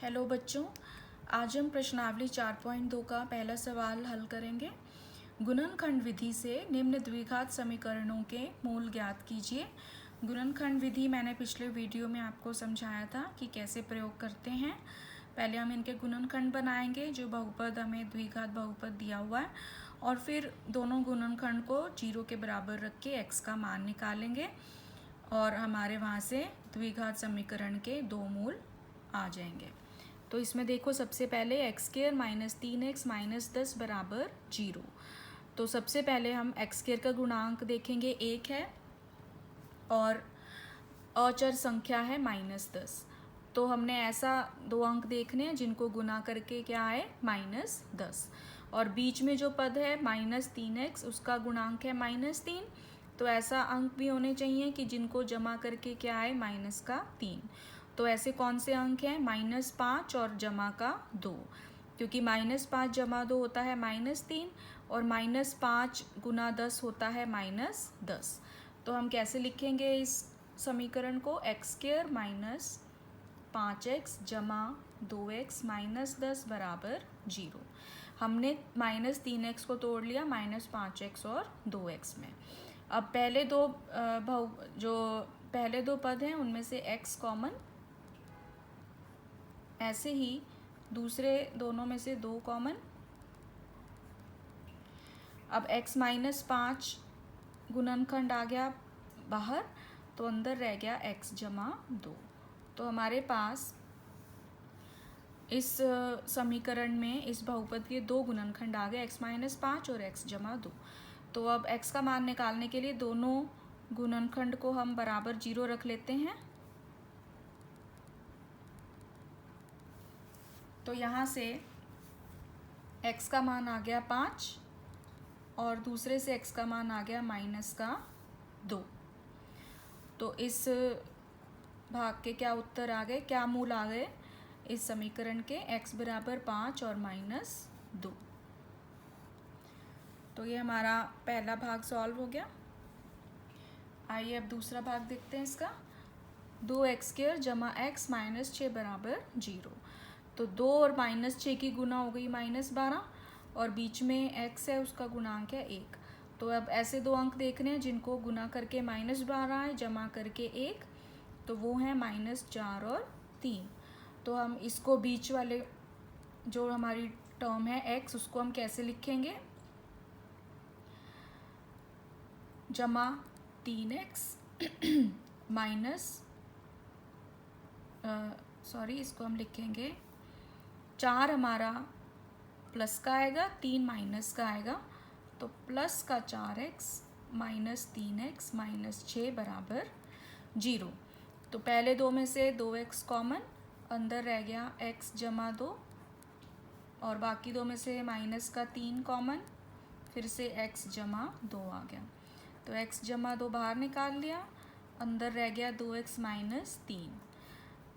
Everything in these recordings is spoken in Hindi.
हेलो बच्चों, आज हम प्रश्नावली 4.2 का पहला सवाल हल करेंगे। गुणनखंड विधि से निम्न द्विघात समीकरणों के मूल ज्ञात कीजिए। गुणनखंड विधि मैंने पिछले वीडियो में आपको समझाया था कि कैसे प्रयोग करते हैं। पहले हम इनके गुणनखंड बनाएंगे, जो बहुपद हमें द्विघात बहुपद दिया हुआ है, और फिर दोनों गुणनखंड को 0 के बराबर रख के x का मान निकालेंगे और हमारे वहाँ से द्विघात समीकरण के दो मूल आ जाएंगे। तो इसमें देखो, सबसे पहले x² माइनस 3x माइनस 10 बराबर 0। तो सबसे पहले हम x² का गुणांक देखेंगे, 1 है, और अचर संख्या है -10। तो हमने ऐसा दो अंक देखने हैं जिनको गुना करके क्या आए, -10। और बीच में जो पद है -3x, उसका गुणांक है -3। तो ऐसा अंक भी होने चाहिए कि जिनको जमा करके क्या आए, -3। तो ऐसे कौन से अंक हैं, -5 और जमा का 2, क्योंकि -5 जमा 2 होता है -3 और -5 गुना 10 होता है -10। तो हम कैसे लिखेंगे इस समीकरण को, x² माइनस 5x जमा 2x माइनस 10 बराबर 0। हमने -3x को तोड़ लिया -5x और 2x में। अब पहले दो पद हैं उनमें से x कॉमन, ऐसे ही दूसरे दोनों में से 2 कॉमन। अब x माइनस 5 गुणनखंड आ गया बाहर, तो अंदर रह गया x जमा 2। तो हमारे पास इस समीकरण में इस बहुपद के दो गुणनखंड आ गए, x माइनस 5 और x जमा 2। तो अब x का मान निकालने के लिए दोनों गुणनखंड को हम बराबर 0 रख लेते हैं। तो यहाँ से x का मान आ गया 5 और दूसरे से x का मान आ गया -2। तो इस भाग के क्या उत्तर आ गए, क्या मूल आ गए इस समीकरण के, x बराबर 5 और -2। तो ये हमारा पहला भाग सॉल्व हो गया। आइए अब दूसरा भाग देखते हैं इसका। 2x² जमा x माइनस 6 बराबर 0। तो 2 और -6 की गुना हो गई -12, और बीच में x है, उसका गुणांक है 1। तो अब ऐसे दो अंक देखने हैं जिनको गुना करके -12 है, जमा करके 1, तो वो है -4 और 3। तो हम इसको बीच वाले जो हमारी टर्म है x, उसको हम कैसे लिखेंगे, जमा 3x माइनस इसको हम लिखेंगे 4 हमारा प्लस का आएगा, 3 माइनस का आएगा, तो प्लस का 4x माइनस 3x माइनस 6 बराबर 0। तो पहले दो में से 2x कॉमन, अंदर रह गया x जमा 2, और बाकी दो में से माइनस का 3 कॉमन, फिर से x जमा 2 आ गया। तो x जमा 2 बाहर निकाल लिया, अंदर रह गया 2x माइनस 3।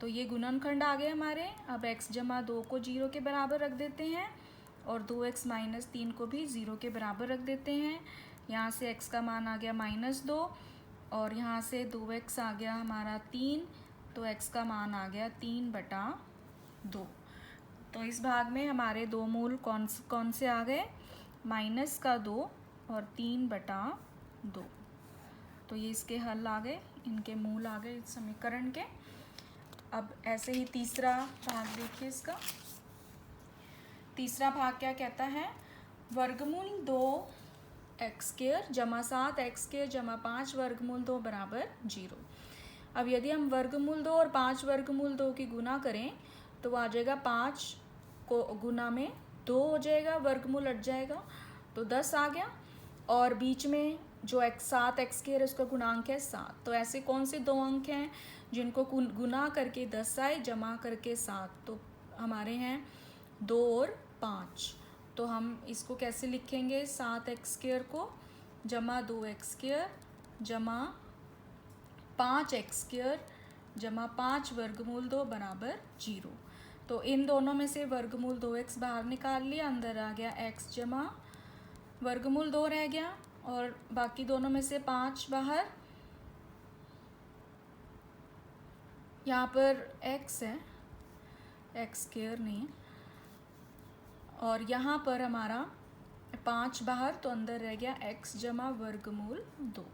तो ये गुणनखंड आ गए हमारे। अब x जमा 2 को 0 के बराबर रख देते हैं और 2x माइनस 3 को भी 0 के बराबर रख देते हैं। यहाँ से x का मान आ गया -2 और यहाँ से 2x आ गया हमारा 3, तो x का मान आ गया 3/2। तो इस भाग में हमारे दो मूल कौन से आ गए, -2 और 3/2। तो ये इसके हल आ गए, इनके मूल आ गए इस समीकरण के। अब ऐसे ही तीसरा भाग देखिए इसका। तीसरा भाग क्या कहता है, वर्गमूल 2x² जमा 7x² जमा 5 वर्गमूल 2 बराबर 0। अब यदि हम वर्गमूल 2 और 5 वर्गमूल 2 की गुना करें तो आ जाएगा, 5 को गुना में 2 हो जाएगा, वर्गमूल हट जाएगा, तो 10 आ गया। और बीच में जो 7x² है उसका गुणांक है 7। तो ऐसे कौन से दो अंक हैं जिनको गुना करके 10 आए, जमा करके 7? तो हमारे हैं 2 और 5। तो हम इसको कैसे लिखेंगे, 7x² को जमा 2x² जमा 5x² जमा 5 वर्गमूल 2 बराबर 0। तो इन दोनों में से वर्गमूल 2x बाहर निकाल लिया, अंदर आ गया x जमा वर्गमूल 2 रह गया, और बाकी दोनों में से 5 बाहर, यहाँ पर x है एक्स स्क्वायर नहीं, और यहाँ पर हमारा 5 बाहर, तो अंदर रह गया x जमा वर्गमूल 2।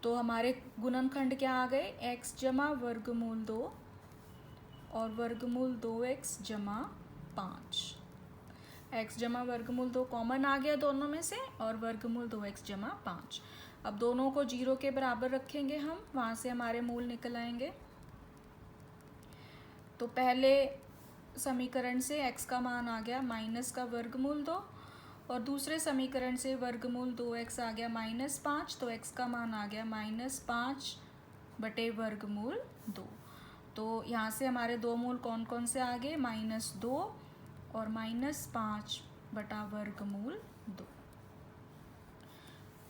तो हमारे गुणनखंड क्या आ गए, x जमा वर्गमूल 2 और वर्गमूल 2x जमा 5। x जमा वर्गमूल 2 कॉमन आ गया दोनों में से, और वर्गमूल 2x जमा 5। अब दोनों को 0 के बराबर रखेंगे हम, वहाँ से हमारे मूल निकल आएंगे। तो पहले समीकरण से x का मान आ गया माइनस का वर्गमूल 2, और दूसरे समीकरण से वर्गमूल 2x आ गया -5, तो x का मान आ गया -5 बटे वर्गमूल 2। तो यहाँ से हमारे दो मूल कौन कौन से आ गए, -2 और -5 बटा वर्गमूल 2।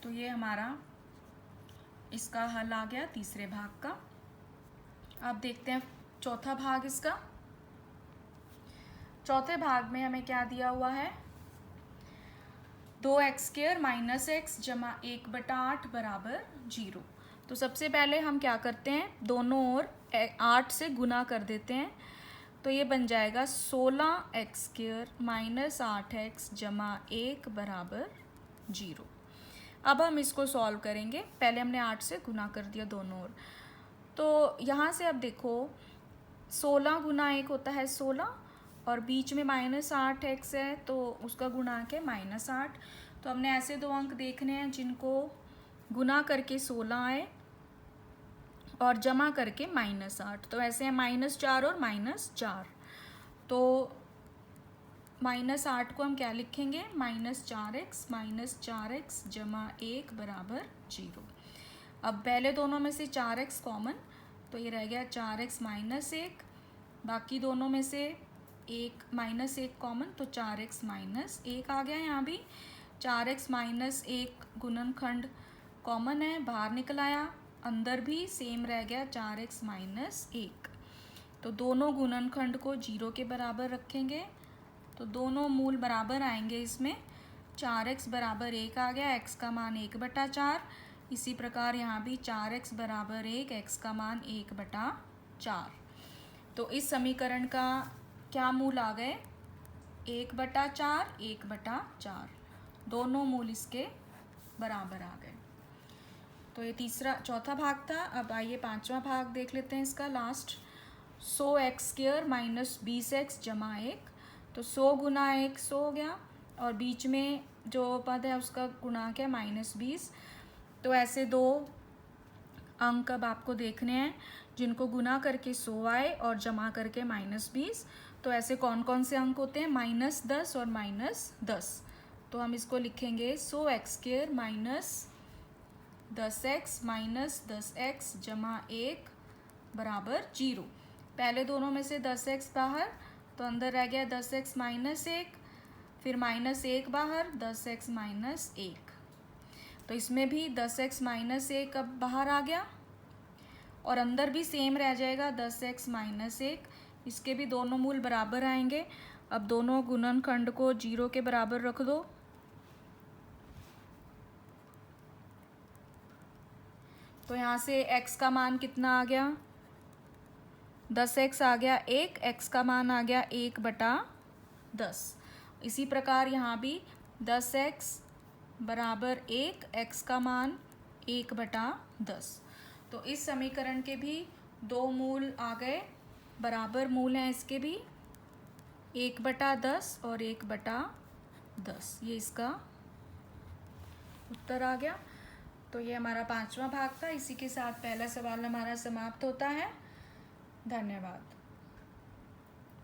तो ये हमारा इसका हल आ गया तीसरे भाग का। अब देखते हैं चौथा भाग इसका। चौथे भाग में हमें क्या दिया हुआ है, 2x² - x जमा 1/8 बराबर 0। तो सबसे पहले हम क्या करते हैं, दोनों ओर 8 से गुना कर देते हैं। तो ये बन जाएगा 16x² - 8x जमा 1 बराबर 0। अब हम इसको सॉल्व करेंगे। पहले हमने 8 से गुना कर दिया दोनों ओर। तो यहाँ से अब देखो 16 गुना 1 होता है 16, और बीच में -8x है तो उसका गुणांक है -8। तो हमने ऐसे दो अंक देखने हैं जिनको गुना करके 16 आए और जमा करके -8। तो ऐसे हैं -4 और -4। तो -8 को हम क्या लिखेंगे, -4x जमा 1 बराबर 0। अब पहले दोनों में से 4x कॉमन, तो ये रह गया 4x - 1, बाकी दोनों में से -1 कॉमन, तो 4x - 1 आ गया। यहाँ भी 4x - 1 गुणनखंड कॉमन है, बाहर निकल आया, अंदर भी सेम रह गया 4x - 1। तो दोनों गुणनखंड को 0 के बराबर रखेंगे, तो दोनों मूल बराबर आएंगे इसमें। 4x बराबर 1 आ गया, x का मान 1/4। इसी प्रकार यहाँ भी 4x बराबर 1, x का मान 1/4। तो इस समीकरण का क्या मूल आ गए, 1/4, 1/4। दोनों मूल इसके बराबर आ गए। तो ये चौथा भाग था। अब आइए पांचवा भाग देख लेते हैं इसका, लास्ट। 100x² - 20x जमा 1। तो 100 गुना 1 100 हो गया, और बीच में जो पद है उसका गुणांक है -20। तो ऐसे दो अंक अब आपको देखने हैं जिनको गुना करके 100 आए और जमा करके -20। तो ऐसे कौन कौन से अंक होते हैं, -10 और -10। तो हम इसको लिखेंगे 100x² - 10x - 10x जमा 1 बराबर 0। पहले दोनों में से 10x बाहर, तो अंदर रह गया 10x - 1, फिर -1 बाहर, 10x - 1। तो इसमें भी 10x - 1 अब बाहर आ गया, और अंदर भी सेम रह जाएगा 10x - 1। इसके भी दोनों मूल बराबर आएंगे। अब दोनों गुणनखंड को 0 के बराबर रख दो। तो यहाँ से x का मान कितना आ गया, 10x आ गया 1, x का मान आ गया 1/10। इसी प्रकार यहाँ भी 10x बराबर 1, x का मान 1/10। तो इस समीकरण के भी दो मूल आ गए, बराबर मूल हैं इसके भी, 1/10 और 1/10। ये इसका उत्तर आ गया। तो ये हमारा पांचवा भाग था। इसी के साथ पहला सवाल हमारा समाप्त होता है। धन्यवाद।